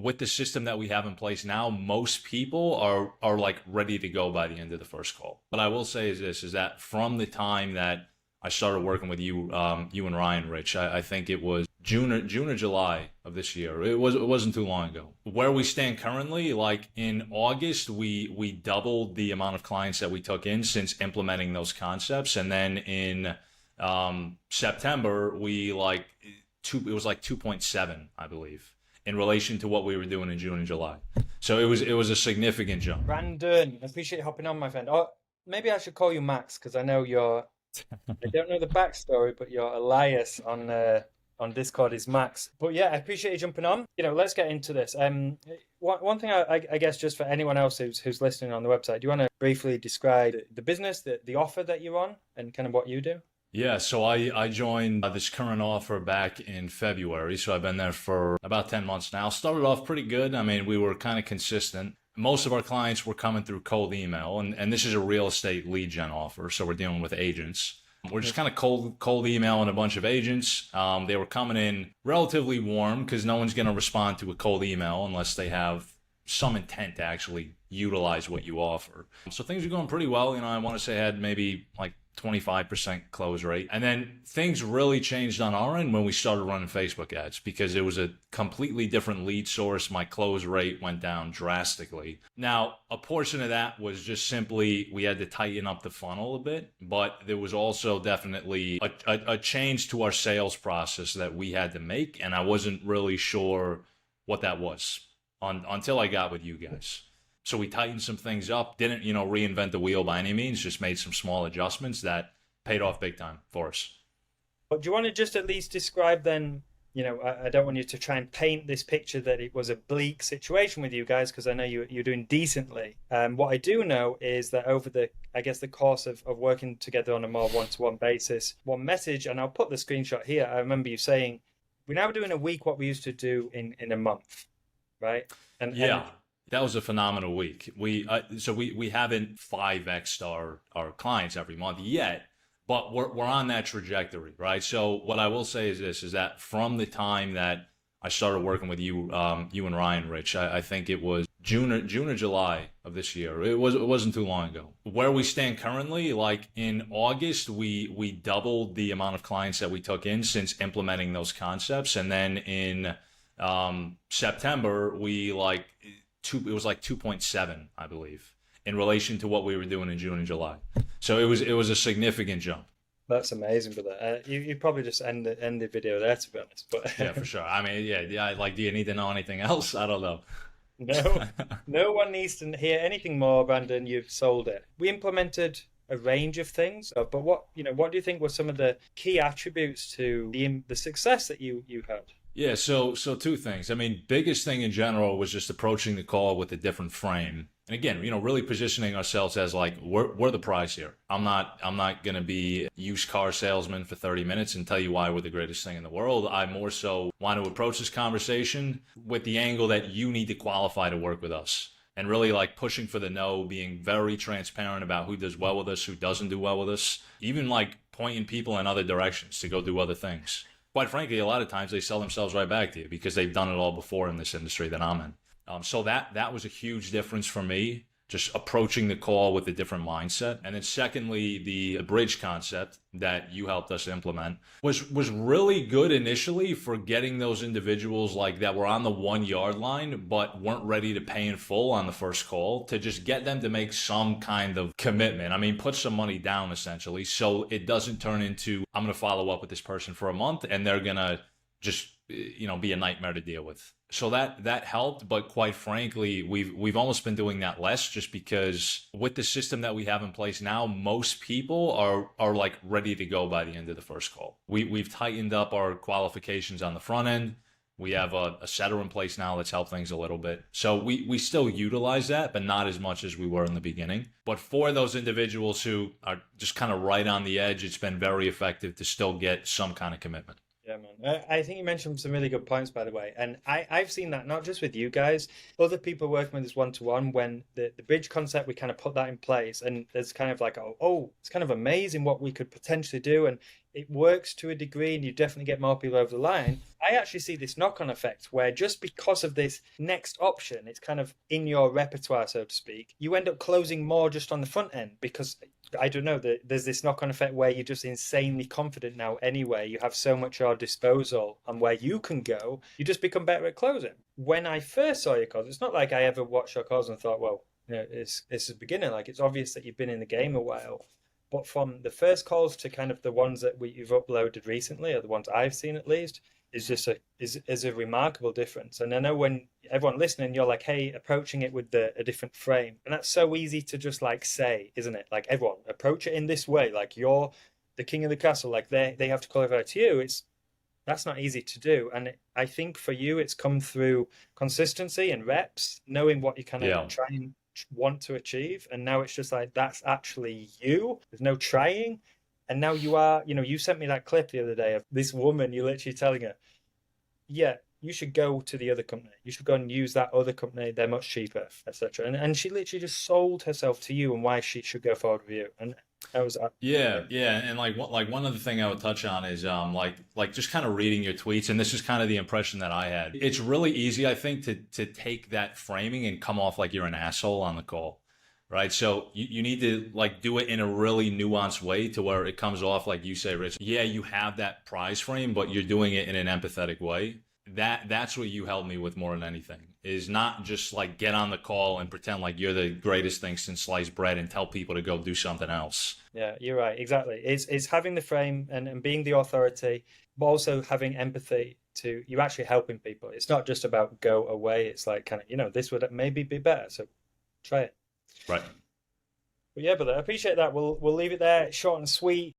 with the system that we have in place now, most people are like ready to go by the end of the first call. What I will say is this: is that from the time that I started working with you, you and Ryan, Rich, I think it was June or July of this year. It wasn't too long ago. Where we stand currently, like in August, we doubled the amount of clients that we took in since implementing those concepts, and then in September it was like 2.7, I believe, in relation to what we were doing in June and July. So it was a significant jump. Brandon, I appreciate you hopping on, my friend. Oh, maybe I should call you Max because I know you're. I don't know the backstory, but your alias on Discord is Max. But yeah, I appreciate you jumping on. Let's get into this. One thing I guess just for anyone else who's listening on the website, do you want to briefly describe the business, the offer that you're on, and kind of what you do? Yeah, so I joined this current offer back in February. So I've been there for about 10 months now. Started off pretty good. I mean, we were kind of consistent. Most of our clients were coming through cold email, and this is a real estate lead gen offer. So we're dealing with agents. We're just kind of cold emailing a bunch of agents. They were coming in relatively warm because no one's going to respond to a cold email unless they have some intent to actually utilize what you offer. So things are going pretty well. I want to say I had maybe like 25% close rate. And then things really changed on our end when we started running Facebook ads because it was a completely different lead source. My close rate went down drastically. Now, a portion of that was just simply we had to tighten up the funnel a bit, but there was also definitely a change to our sales process that we had to make. And I wasn't really sure what that was until I got with you guys. So we tightened some things up, didn't, reinvent the wheel by any means, just made some small adjustments that paid off big time for us. But do you want to just at least describe then, I don't want you to try and paint this picture that it was a bleak situation with you guys, because I know you're doing decently. What I do know is that over the course of working together on a more one-to-one basis, one message, and I'll put the screenshot here, I remember you saying, we're now doing a week what we used to do in a month, right? Yeah. That was a phenomenal week. We haven't 5x our clients every month yet, but we're on that trajectory, right? So what I will say is this: is that from the time that I started working with you, you and Ryan, Rich, I think it was June or July of this year. It wasn't too long ago. Where we stand currently, like in August, we doubled the amount of clients that we took in since implementing those concepts, and then in September it was like 2.7, I believe, in relation to what we were doing in June and July. So it was a significant jump. That's amazing, brother. You probably just end the video there, to be honest. But yeah, for sure. I mean, yeah. Like, do you need to know anything else? I don't know. No one needs to hear anything more, Brandon. You've sold it. We implemented a range of things, but what do you think were some of the key attributes to the success that you had? Yeah, so two things. I mean, biggest thing in general was just approaching the call with a different frame. And again, really positioning ourselves as like, we're the prize here. I'm not going to be a used car salesman for 30 minutes and tell you why we're the greatest thing in the world. I more so want to approach this conversation with the angle that you need to qualify to work with us. And really like pushing for the no, being very transparent about who does well with us, who doesn't do well with us, even like pointing people in other directions to go do other things. Quite frankly, a lot of times they sell themselves right back to you because they've done it all before in this industry that I'm in. So that was a huge difference for me, just approaching the call with a different mindset. And then secondly, the bridge concept that you helped us implement was really good initially for getting those individuals like that were on the 1 yard line, but weren't ready to pay in full on the first call, to just get them to make some kind of commitment. I mean, put some money down essentially. So it doesn't turn into, I'm going to follow up with this person for a month and they're going to just, be a nightmare to deal with. So that helped, but quite frankly, we've almost been doing that less, just because with the system that we have in place now, most people are like ready to go by the end of the first call. We've tightened up our qualifications on the front end. We have a setter in place now that's helped things a little bit. So we still utilize that, but not as much as we were in the beginning. But for those individuals who are just kind of right on the edge, it's been very effective to still get some kind of commitment. Yeah, man. I think you mentioned some really good points, by the way. And I've seen that not just with you guys, other people working with us one to one. When the bridge concept, we kind of put that in place, and there's kind of like, it's kind of amazing what we could potentially do. And it works to a degree, and you definitely get more people over the line. I actually see this knock on effect where just because of this next option, it's kind of in your repertoire, so to speak, you end up closing more just on the front end because I don't know, there's this knock on effect where you're just insanely confident now anyway. You have so much at your disposal, and where you can go, you just become better at closing. When I first saw your calls, it's not like I ever watched your calls and thought, well, it's a beginner. Like, it's obvious that you've been in the game a while. But from the first calls to kind of the ones that you've uploaded recently, or the ones I've seen at least, is just is a remarkable difference. And I know when everyone listening, you're like, hey, approaching it with a different frame. And that's so easy to just like say, isn't it? Like, everyone approach it in this way. Like, you're the king of the castle. Like, they have to qualify to you. That's not easy to do. And I think for you, it's come through consistency and reps, knowing what you kind of try and want to achieve. And now it's just like, that's actually you. There's no trying. And now you are, you sent me that clip the other day of this woman, you're literally telling her, yeah, you should go to the other company. You should go and use that other company. They're much cheaper, etc. And she literally just sold herself to you and why she should go forward with you. And that was yeah. And like one other thing I would touch on is like just kind of reading your tweets, and this is kind of the impression that I had. It's really easy, I think, to take that framing and come off like you're an asshole on the call. Right. So you need to like do it in a really nuanced way to where it comes off like you say, Rich. Yeah, you have that prize frame, but you're doing it in an empathetic way. That's what you helped me with more than anything, is not just like get on the call and pretend like you're the greatest thing since sliced bread and tell people to go do something else. Yeah, you're right. Exactly. It's having the frame and being the authority, but also having empathy to you actually helping people. It's not just about go away. It's like kind of, this would maybe be better. So try it. Right. But yeah, but I appreciate that. We'll leave it there. Short and sweet.